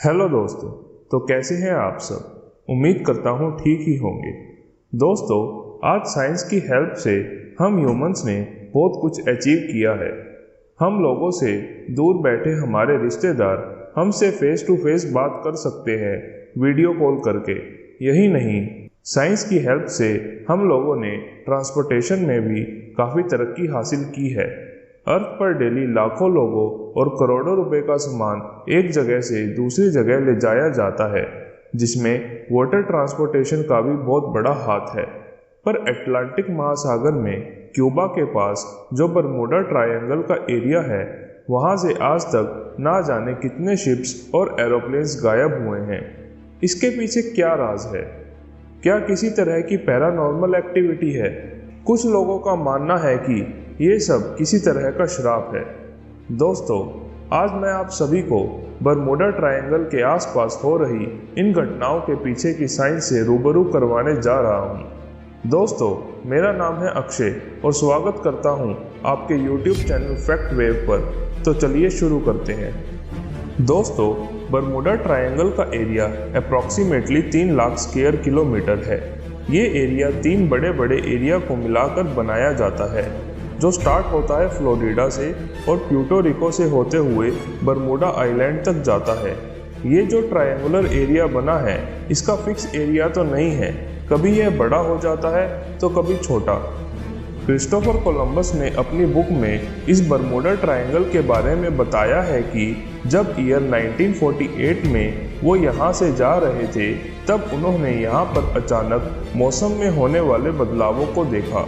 Hello दोस्तों। तो कैसे हैं आप सब। उम्मीद करता हूँ ठीक ही होंगे। दोस्तों, आज साइंस की हेल्प से हम ह्यूमंस ने बहुत कुछ अचीव किया है। हम लोगों से दूर बैठे हमारे रिश्तेदार हमसे फेस टू फेस बात कर सकते हैं वीडियो कॉल करके। यही नहीं, साइंस की हेल्प से हम लोगों ने ट्रांसपोर्टेशन में भी काफ़ी तरक्की हासिल की है। अर्थ पर डेली लाखों लोगों और करोड़ों रुपए का सामान एक जगह से दूसरी जगह ले जाया जाता है, जिसमें वाटर ट्रांसपोर्टेशन का भी बहुत बड़ा हाथ है। पर अटलांटिक महासागर में क्यूबा के पास जो बरमूडा ट्रायंगल का एरिया है, वहां से आज तक ना जाने कितने शिप्स और एरोप्लेन्स गायब हुए हैं। इसके पीछे क्या राज है? क्या किसी तरह की पैरानॉर्मल एक्टिविटी है? कुछ लोगों का मानना है कि ये सब किसी तरह का श्राप है। दोस्तों, आज मैं आप सभी को बरमूडा ट्रायंगल के आसपास हो रही इन घटनाओं के पीछे की साइंस से रूबरू करवाने जा रहा हूँ। दोस्तों, मेरा नाम है अक्षय और स्वागत करता हूँ आपके YouTube चैनल फैक्ट वेव पर। तो चलिए शुरू करते हैं। दोस्तों, बरमूडा ट्रायंगल का area approximately 3 lakh square kilometre है। ये एरिया 3 बड़े बड़े एरिया को मिलाकर बनाया जाता है, जो स्टार्ट होता है फ्लोरिडा से और प्यूर्टो रिको से होते हुए बरमूडा आइलैंड तक जाता है। ये जो ट्रायंगुलर एरिया बना है, इसका फिक्स एरिया तो नहीं है। कभी यह बड़ा हो जाता है तो कभी छोटा। क्रिस्टोफर कोलंबस ने अपनी बुक में इस बरमूडा ट्रायंगल के बारे में बताया है कि जब ईयर 1948 में वो यहाँ से जा रहे थे, तब उन्होंने यहाँ पर अचानक मौसम में होने वाले बदलावों को देखा।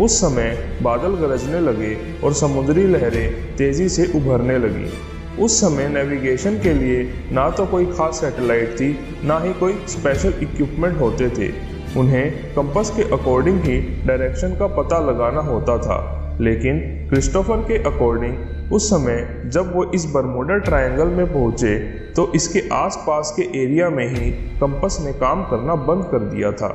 उस समय बादल गरजने लगे और समुद्री लहरें तेजी से उभरने लगी। उस समय नेविगेशन के लिए ना तो कोई खास सैटेलाइट थी, ना ही कोई स्पेशल इक्विपमेंट होते थे। उन्हें कंपास के अकॉर्डिंग ही डायरेक्शन का पता लगाना होता था। लेकिन क्रिस्टोफर के अकॉर्डिंग उस समय जब वो इस बरमूडा ट्रायंगल में पहुंचे, तो इसके आसपास के एरिया में ही कंपास ने काम करना बंद कर दिया था।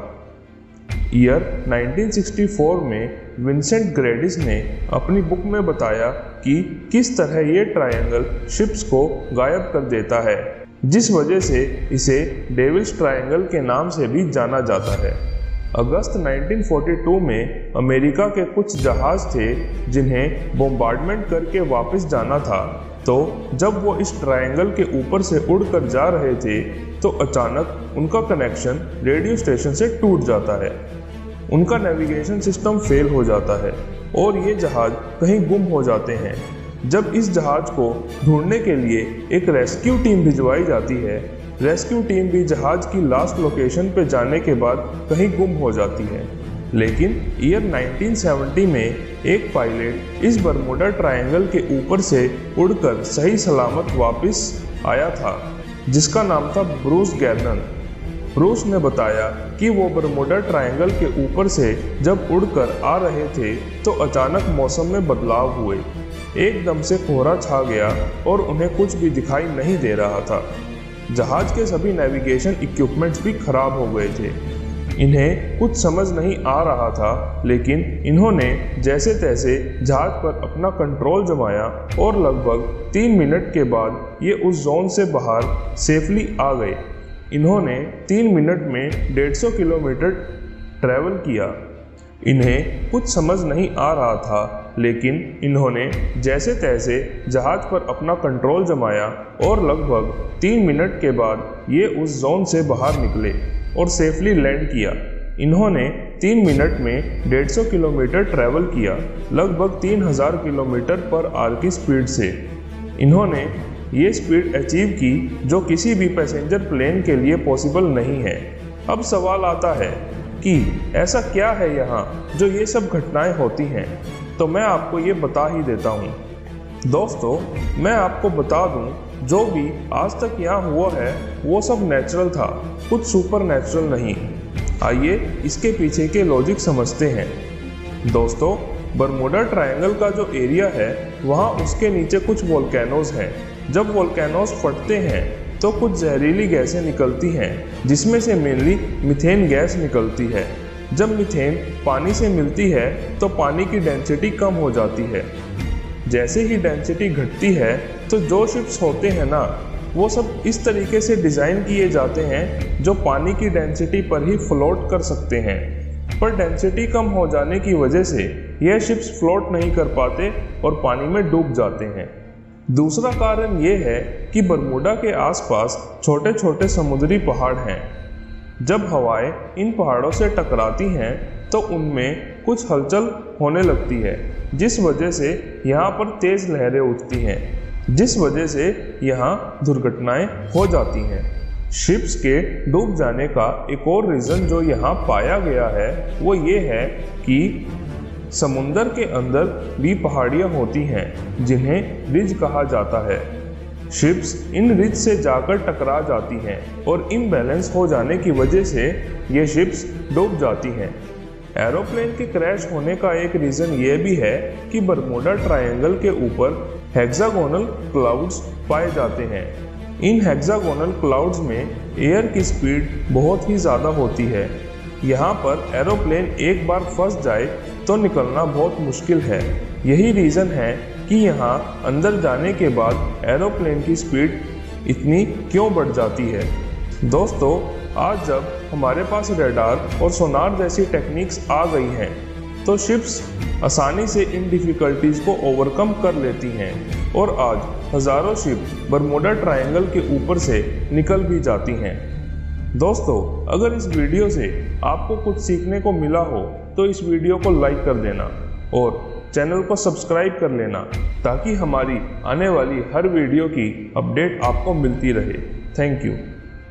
ईयर 1964 में विंसेंट ग्रेडिस ने अपनी बुक में बताया कि किस तरह ये ट्रायंगल शिप्स को गायब कर देता है, जिस वजह से इसे डेविल्स ट्रायंगल के नाम से भी जाना जाता है। अगस्त 1942 में अमेरिका के कुछ जहाज थे जिन्हें बॉम्बार्डमेंट करके वापस जाना था। तो जब वो इस ट्रायंगल के ऊपर से उड़कर जा रहे थे, तो अचानक उनका कनेक्शन रेडियो स्टेशन से टूट जाता है। उनका नेविगेशन सिस्टम फेल हो जाता है और ये जहाज कहीं गुम हो जाते हैं। जब इस जहाज को ढूंढने के लिए एक रेस्क्यू टीम भिजवाई जाती है, रेस्क्यू टीम भी जहाज की लास्ट लोकेशन पे जाने के बाद कहीं गुम हो जाती है। लेकिन ईयर 1970 में एक पायलट इस बरमूडा ट्रायंगल के ऊपर से उड़कर सही सलामत वापस आया था, जिसका नाम था ब्रूस गैर्नन। ब्रूस ने बताया कि वो बरमूडा ट्रायंगल के ऊपर से जब उड़कर आ रहे थे, तो अचानक मौसम में बदलाव हुए। एकदम से कोहरा छा गया और उन्हें कुछ भी दिखाई नहीं दे रहा था। जहाज के सभी नेविगेशन इक्विपमेंट्स भी खराब हो गए थे। इन्हें कुछ समझ नहीं आ रहा था, लेकिन इन्होंने जैसे तैसे जहाज पर अपना कंट्रोल जमाया और लगभग 3 मिनट के बाद ये उस जोन से बाहर सेफली आ गए। इन्होंने 3 मिनट में 150 किलोमीटर ट्रैवल किया। इन्हें कुछ समझ नहीं आ रहा था, लेकिन इन्होंने जैसे तैसे जहाज पर अपना कंट्रोल जमाया और लगभग 3 मिनट के बाद ये उस जोन से बाहर निकले और सेफली लैंड किया। इन्होंने 3 मिनट में 150 किलोमीटर ट्रैवल किया, लगभग 3000 किलोमीटर पर आवर की स्पीड से। इन्होंने ये स्पीड अचीव की जो किसी भी पैसेंजर प्लेन के लिए पॉसिबल नहीं है। अब सवाल आता है कि ऐसा क्या है यहाँ जो ये सब घटनाएं होती हैं। तो मैं आपको ये बता ही देता हूँ। दोस्तों, मैं आपको बता दूँ, जो भी आज तक यहाँ हुआ है वो सब नेचुरल था, कुछ सुपर नेचुरल नहीं। आइए इसके पीछे के लॉजिक समझते हैं। दोस्तों, बरमूडा ट्रायंगल का जो एरिया है, वहाँ उसके नीचे कुछ वोल्केनोज हैं। जब वोल्केनोज फटते हैं तो कुछ जहरीली गैसें निकलती हैं, जिसमें से मेनली मीथेन गैस निकलती है। जब मीथेन पानी से मिलती है तो पानी की डेंसिटी कम हो जाती है। जैसे ही डेंसिटी घटती है तो जो शिप्स होते हैं ना, वो सब इस तरीके से डिज़ाइन किए जाते हैं जो पानी की डेंसिटी पर ही फ्लोट कर सकते हैं, पर डेंसिटी कम हो जाने की वजह से यह शिप्स फ्लोट नहीं कर पाते और पानी में डूब जाते हैं। दूसरा कारण ये है कि बरमूडा के आसपास छोटे छोटे समुद्री पहाड़ हैं। जब हवाएं इन पहाड़ों से टकराती हैं तो उनमें कुछ हलचल होने लगती है, जिस वजह से यहाँ पर तेज़ लहरें उठती हैं, जिस वजह से यहाँ दुर्घटनाएं हो जाती हैं। शिप्स के डूब जाने का एक और रीज़न जो यहाँ पाया गया है वो ये है कि समुंदर के अंदर भी पहाड़ियाँ होती हैं जिन्हें रिज कहा जाता है। शिप्स इन रिज से जाकर टकरा जाती हैं और इम्बैलेंस हो जाने की वजह से ये शिप्स डूब जाती हैं। एरोप्लेन के क्रैश होने का एक रीज़न ये भी है कि बरमूडा ट्रायंगल के ऊपर हेक्सागोनल क्लाउड्स पाए जाते हैं। इन हेक्सागोनल क्लाउड्स में एयर की स्पीड बहुत ही ज़्यादा होती है। यहाँ पर एरोप्लेन एक बार फंस जाए तो निकलना बहुत मुश्किल है। यही रीज़न है कि यहाँ अंदर जाने के बाद एरोप्लेन की स्पीड इतनी क्यों बढ़ जाती है। दोस्तों, आज जब हमारे पास रडार और सोनार जैसी टेक्निक्स आ गई हैं तो शिप्स आसानी से इन डिफ़िकल्टीज़ को ओवरकम कर लेती हैं और आज हज़ारों शिप बरमूडा ट्रायंगल के ऊपर से निकल भी जाती हैं। दोस्तों, अगर इस वीडियो से आपको कुछ सीखने को मिला हो तो इस वीडियो को लाइक कर देना और चैनल को सब्सक्राइब कर लेना ताकि हमारी आने वाली हर वीडियो की अपडेट आपको मिलती रहे। Thank you.